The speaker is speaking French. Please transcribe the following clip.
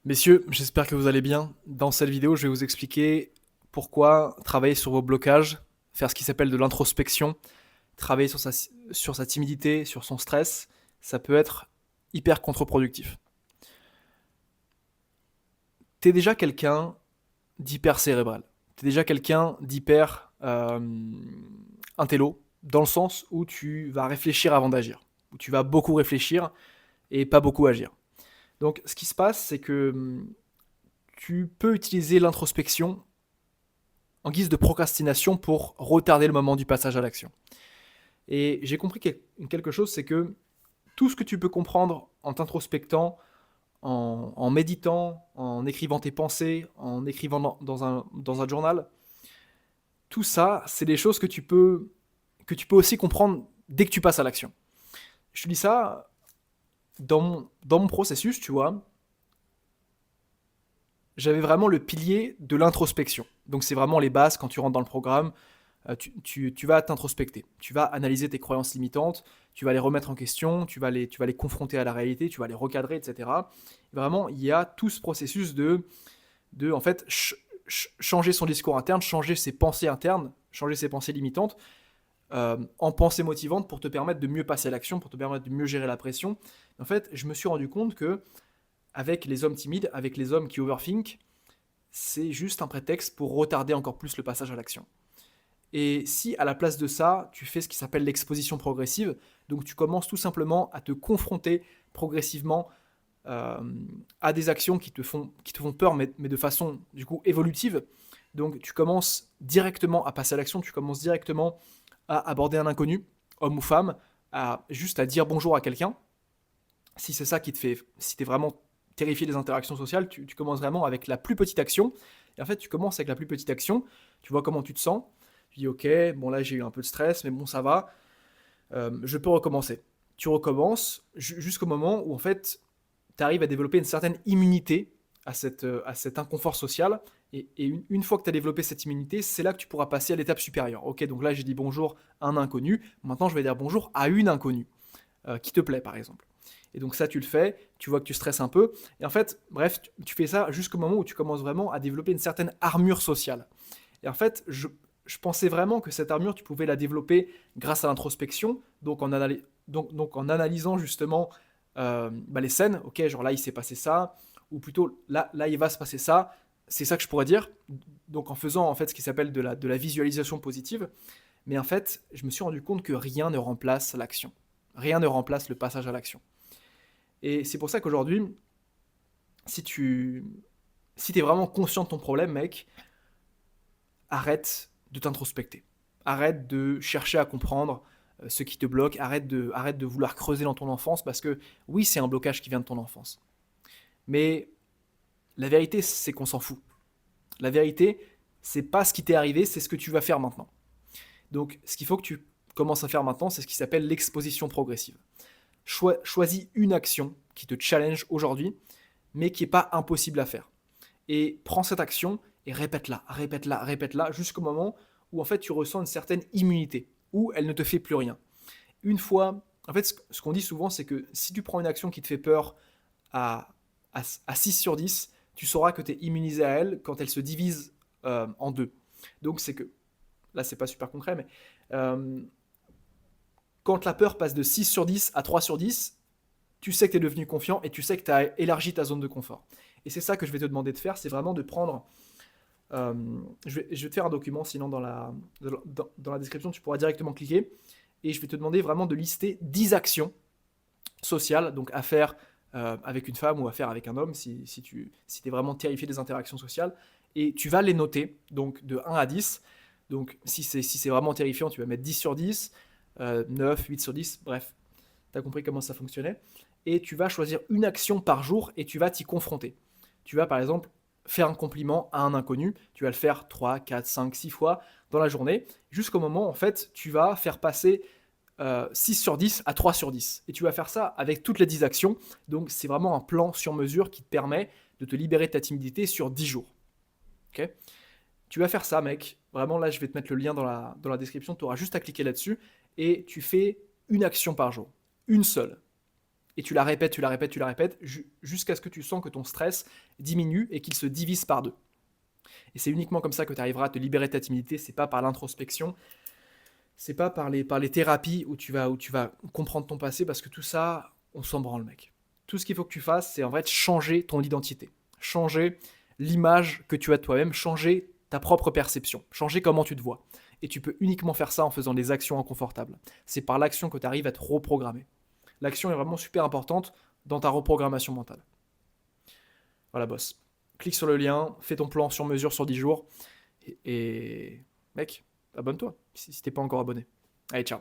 Messieurs, j'espère que vous allez bien. Dans cette vidéo, je vais vous expliquer pourquoi travailler sur vos blocages, faire ce qui s'appelle de l'introspection, travailler sur sa timidité, sur son stress, ça peut être hyper contre-productif. T'es déjà quelqu'un d'hyper cérébral. T'es déjà quelqu'un d'hyper intello, dans le sens où tu vas réfléchir avant d'agir, où tu vas beaucoup réfléchir et pas beaucoup agir. Donc, ce qui se passe, c'est que tu peux utiliser l'introspection en guise de procrastination pour retarder le moment du passage à l'action. Et j'ai compris quelque chose, c'est que tout ce que tu peux comprendre en t'introspectant, en méditant, en écrivant tes pensées, en écrivant dans un journal, tout ça, c'est des choses que tu peux aussi comprendre dès que tu passes à l'action. Je te dis ça dans mon processus, tu vois, j'avais vraiment le pilier de l'introspection. Donc c'est vraiment les bases quand tu rentres dans le programme. Tu vas t'introspecter, tu vas analyser tes croyances limitantes, tu vas les remettre en question, tu vas les confronter à la réalité, tu vas les recadrer, etc. Vraiment, il y a tout ce processus de en fait, changer son discours interne, changer ses pensées internes, changer ses pensées limitantes en pensées motivantes pour te permettre de mieux passer à l'action, pour te permettre de mieux gérer la pression. En fait, je me suis rendu compte que avec les hommes timides, avec les hommes qui overthink, c'est juste un prétexte pour retarder encore plus le passage à l'action. Et si à la place de ça, tu fais ce qui s'appelle l'exposition progressive, donc tu commences tout simplement à te confronter progressivement euh, à des actions qui te font peur, mais de façon du coup évolutive. Donc tu commences directement à passer à l'action, tu commences directement à aborder un inconnu, homme ou femme, juste à dire bonjour à quelqu'un. Si c'est ça qui te fait, si tu es vraiment terrifié des interactions sociales, tu commences vraiment avec la plus petite action. Et en fait, tu commences avec la plus petite action, tu vois comment tu te sens, tu dis ok, bon là j'ai eu un peu de stress, mais bon ça va, je peux recommencer. Tu recommences jusqu'au moment où en fait tu arrives à développer une certaine immunité à cet inconfort social. Et une fois que tu as développé cette immunité, c'est là que tu pourras passer à l'étape supérieure. Ok, donc là j'ai dit bonjour à un inconnu, maintenant je vais dire bonjour à une inconnue qui te plaît par exemple. Et donc ça tu le fais, tu vois que tu stresses un peu, et en fait, bref, tu fais ça jusqu'au moment où tu commences vraiment à développer une certaine armure sociale. Et en fait, je pensais vraiment que cette armure, tu pouvais la développer grâce à l'introspection, donc en analysant justement les scènes, ok, genre là il s'est passé ça, ou plutôt là il va se passer ça, c'est ça que je pourrais dire, donc en faisant en fait ce qui s'appelle de la visualisation positive, mais en fait, je me suis rendu compte que rien ne remplace l'action. Rien ne remplace le passage à l'action. Et c'est pour ça qu'aujourd'hui, si tu si es vraiment conscient de ton problème, mec, arrête de t'introspecter. Arrête de chercher à comprendre ce qui te bloque. Arrête de vouloir creuser dans ton enfance parce que oui, c'est un blocage qui vient de ton enfance. Mais la vérité, c'est qu'on s'en fout. La vérité, c'est pas ce qui t'est arrivé, c'est ce que tu vas faire maintenant. Donc, ce qu'il faut que tu commences à faire maintenant, c'est ce qui s'appelle l'exposition progressive. Choisis une action qui te challenge aujourd'hui, mais qui n'est pas impossible à faire. Et prends cette action et répète-la, répète-la, répète-la, jusqu'au moment où en fait tu ressens une certaine immunité, où elle ne te fait plus rien. Une fois, en fait, ce qu'on dit souvent, c'est que si tu prends une action qui te fait peur à, à 6 sur 10, tu sauras que tu es immunisé à elle quand elle se divise en deux. Donc c'est que, là c'est pas super concret, mais euh, quand la peur passe de 6 sur 10 à 3 sur 10, tu sais que tu es devenu confiant et tu sais que tu as élargi ta zone de confort. Et c'est ça que je vais te demander de faire, c'est vraiment de prendre... je vais te faire un document, sinon dans la description, tu pourras directement cliquer. Et je vais te demander vraiment de lister 10 actions sociales, donc à faire avec une femme ou à faire avec un homme, si tu es vraiment terrifié des interactions sociales. Et tu vas les noter, donc de 1 à 10. Donc si c'est vraiment terrifiant, tu vas mettre 10 sur 10, 9, 8 sur 10, bref, tu as compris comment ça fonctionnait. Et tu vas choisir une action par jour et tu vas t'y confronter. Tu vas par exemple faire un compliment à un inconnu, tu vas le faire 3, 4, 5, 6 fois dans la journée, jusqu'au moment en fait tu vas faire passer 6 sur 10 à 3 sur 10. Et tu vas faire ça avec toutes les 10 actions. Donc c'est vraiment un plan sur mesure qui te permet de te libérer de ta timidité sur 10 jours. Ok, tu vas faire ça, mec. Vraiment, là, je vais te mettre le lien dans la description. Tu auras juste à cliquer là-dessus. Et tu fais une action par jour. Une seule. et tu la répètes, tu la répètes, tu la répètes, jusqu'à ce que tu sens que ton stress diminue et qu'il se divise par deux. Et c'est uniquement comme ça que tu arriveras à te libérer de ta timidité, c'est pas par l'introspection, c'est pas par les thérapies où tu vas comprendre ton passé, parce que tout ça, on s'en branle, mec. Tout ce qu'il faut que tu fasses, c'est en fait changer ton identité, changer l'image que tu as de toi-même, changer ta propre perception, changer comment tu te vois. Et tu peux uniquement faire ça en faisant des actions inconfortables. C'est par l'action que tu arrives à te reprogrammer. L'action est vraiment super importante dans ta reprogrammation mentale. Voilà, boss. Clique sur le lien, fais ton plan sur mesure sur 10 jours. Et mec, abonne-toi si t'es pas encore abonné. Allez, ciao.